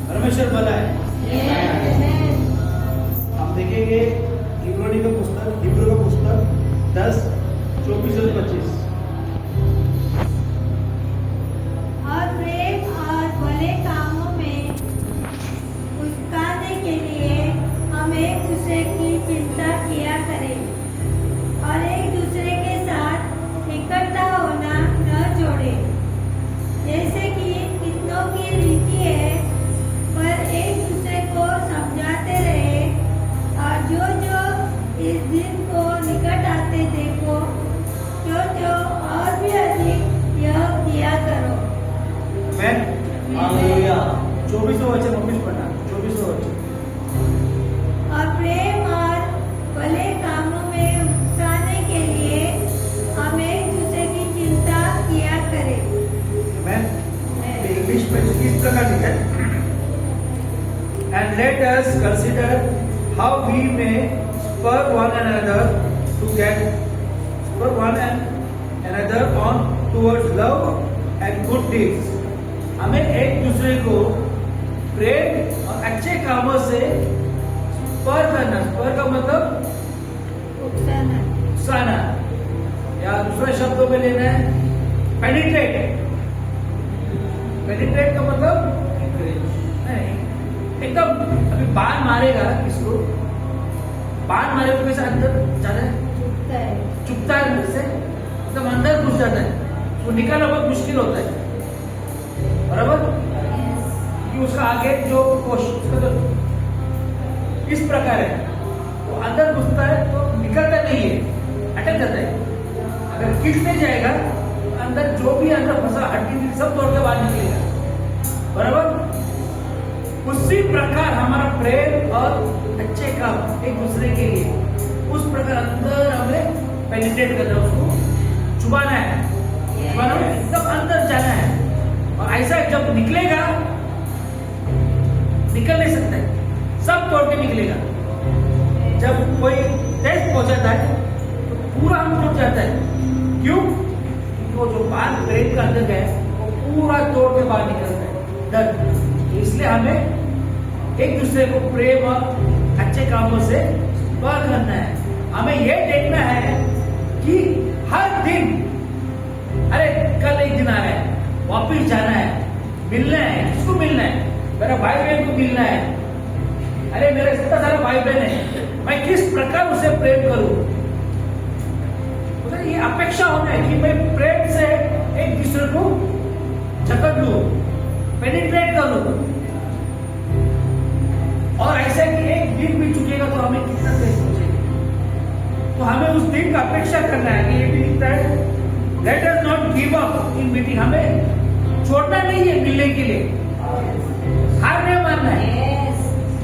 परमेश्वर भला है। हम देखेंगे हिब्रू का पुस्तक 10:24 और 25। और प्रेम और भले कामों में उकसाने के लिए हम एक दूसरे की चिंता किया करें और एक दूसरे के साथ इकट्ठा होना न छोड़े, जैसे कि कितनों की रीति है, पर एक दूसरे को समझाते रहे और जो जो इस दिन को निकट आते देखो, जो और भी अधिक यह किया करो। हालेलुया। 24वां वचन वापस पढ़ना। 24वां वचन। और प्रेम और भले कामों में उकसाने के लिए हम एक दूसरे की चिंता किया करें। इंग्लिश में इस प्रकार लिखा है, and let us consider how we may spur one another on towards love and good deeds। हमें एक दूसरे को प्रेम और अच्छे कामों से स्पर करना। स्पर का मतलब उकसाना, या दूसरे शब्दों में लेना है पेनिट्रेट। पेनिट्रेट का मतलब नहीं, एकदम अभी बाण मारेगा किसको, बाण मारे तो कैसे अंदर जाता है, चुपता है अंदर से, एकदम अंदर घुस जाता है, उसको निकालना बहुत मुश्किल होता है, बराबर। कि उसका आगे जो उसका तो इस प्रकार है, वो अंदर घुसता है तो निकलता नहीं है, अटक जाता है। अगर खींचने जाएगा तो अंदर जो भी अंदर फंसा हड्डी सब तोड़ के बाहर निकलेगा, बराबर। उसी प्रकार हमारा प्रेम और अच्छे काम एक दूसरे के लिए, उस प्रकार अंदर हमें पेनिट्रेट करना, उसको छुपाना है, एकदम अंदर जाना है। और ऐसा जब निकलेगा, निकल नहीं सकता है, सब तोड़ के निकलेगा। जब कोई टेस्ट पहुंचाता है तो पूरा हम टूट जाता है। क्यों? वो जो बाल प्रेम का अंदर है वो पूरा तोड़ के बाहर निकलता है, डर। इसलिए हमें एक दूसरे को प्रेम और अच्छे कामों से स्पर करना है। हमें यह देखना है कि हर दिन, अरे कल एक दिन आ रहा है, वापिस जाना है, मिलना है। किसको मिलना है? मेरा भाई बहन को मिलना है। अरे मेरे इतना सारा भाई बहन है, मैं किस प्रकार उसे प्रेम करूं? तो ये अपेक्षा होना है कि मैं प्रेम से एक दूसरे को जकड़ लूं, पेनिट्रेट कर लूं। और ऐसा कि एक दिन भी चुकेगा तो हमें कितना टेस्ट पहुंचेगा। तो हमें उस दिन का अपेक्षा करना है कि ये भी लिखता है, let us not give up in meeting. हमें छोड़ना नहीं है मिलने के लिए, हार नहीं मानना है।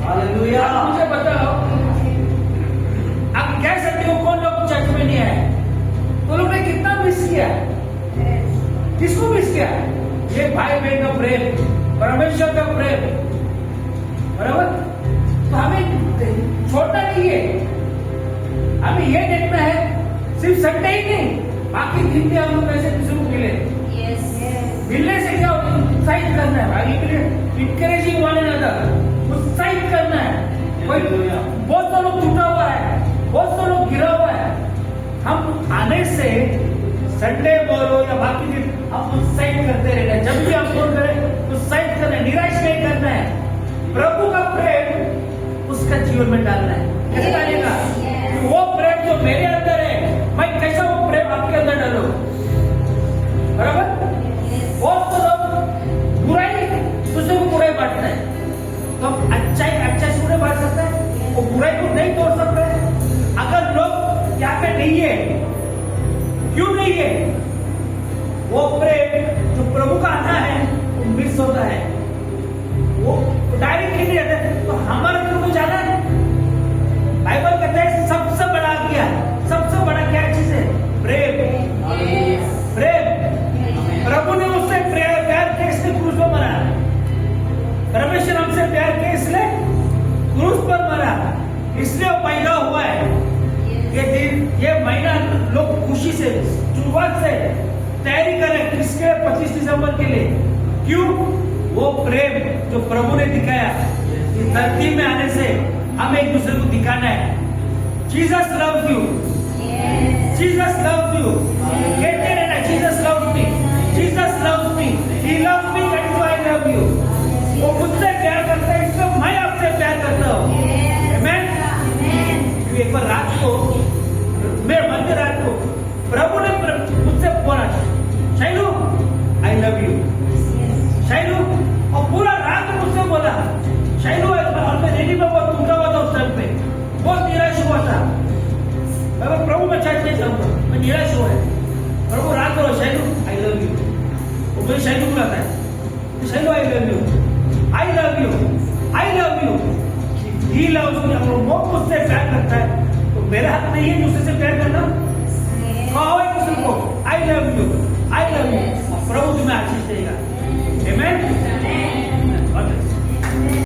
हालेलुया। मुझे बताओ, आप कह सकते हो कौन लोग चर्च में नहीं आए? तो लोग ने कितना मिस किया, किसको मिस किया? ये भाई बहन का प्रेम, परमेश्वर का प्रेम, बराबर। तो हमें छोड़ना नहीं है, हमें यह देखना है सिर्फ संडे ही नहीं, बाकी दिन भी हम लोग ऐसे दूसरों को मिले। मिलने से क्या होता है? उत्साहित करना है, इंकरेजिंग वन अनदर, उत्साहित करना है। बहुत सा लोग टूटा हुआ है, बहुत सा लोग गिरा हुआ है। हम आने से संडे बोलो या बाकी दिन हम उत्साहित करते रहना है। जब भी हम फोन करें उत्साहित करना है, निराश नहीं करना है। प्रभु का प्रेम उसका जीवन में डालना है। कैसे डालेगा? वो प्रेम जो मेरे अंदर है, मैं कैसा वो प्रेम आपके अंदर डालूं, बराबर। बहुत तो लोग बुराई दूसरे को बुराई बांटता है, तो हम अच्छाई से बुराई बांट सकता है, वो बुराई को नहीं तोड़ सकता है। अगर लोग यहाँ पे नहीं है, क्यों नहीं है? वो प्रेम जो प्रभु का आना है वो मिस होता है, वो डायरेक्ट नहीं रहता है। तो हमारे को जाना है, बाइबल कहता है सबसे बड़ा आज्ञा, सबसे बड़ा क्या चीज है? प्रेम। प्रेम। प्रभु ने उससे प्यार किया, इसलिए क्रूस पर मरा। परमेश्वर हमसे प्यार किया, इसलिए क्रूस पर मरा, इसलिए वो पैदा हुआ है। ये दिन, ये महीना लोग खुशी से, शुरुआत से तैयारी करें किसके? 25 दिसंबर के लिए। क्यों? वो प्रेम जो प्रभु ने दिखाया इस धरती में आने से हमें एक दूसरे को दिखाना है। Jesus loves you, Jesus loves you. कहते रहना Jesus loves me, Jesus loves me, he loves me that is why I love you. वो मुझसे प्यार करता है इसलिए मैं आपसे प्यार करता हूँ। आमेन। एक बार रात को मैं मध्य रात को प्रभु ने मुझसे बोला, शैलू आई लव यू, शैलू। और पूरा रात मुझसे बोला शैलू, और मैं रेडी में बहुत टूटा हुआ था उस टाइम पे, बहुत निराश हुआ था। मैं प्रभु मैं चर्च नहीं जाऊंगा, मैं निराश हुआ है। प्रभु रात को शैलू आई लव यू, वो मुझे शैलू बुलाता है, शैलू आई love you, I love you, I love you. He loves me. अगर वो मुझसे प्यार करता है तो मेरा हक नहीं है दूसरे से प्यार करना। कहो एक दूसरे को I love you, I love you. प्रभु तुम्हें आशीष देगा। आमेन।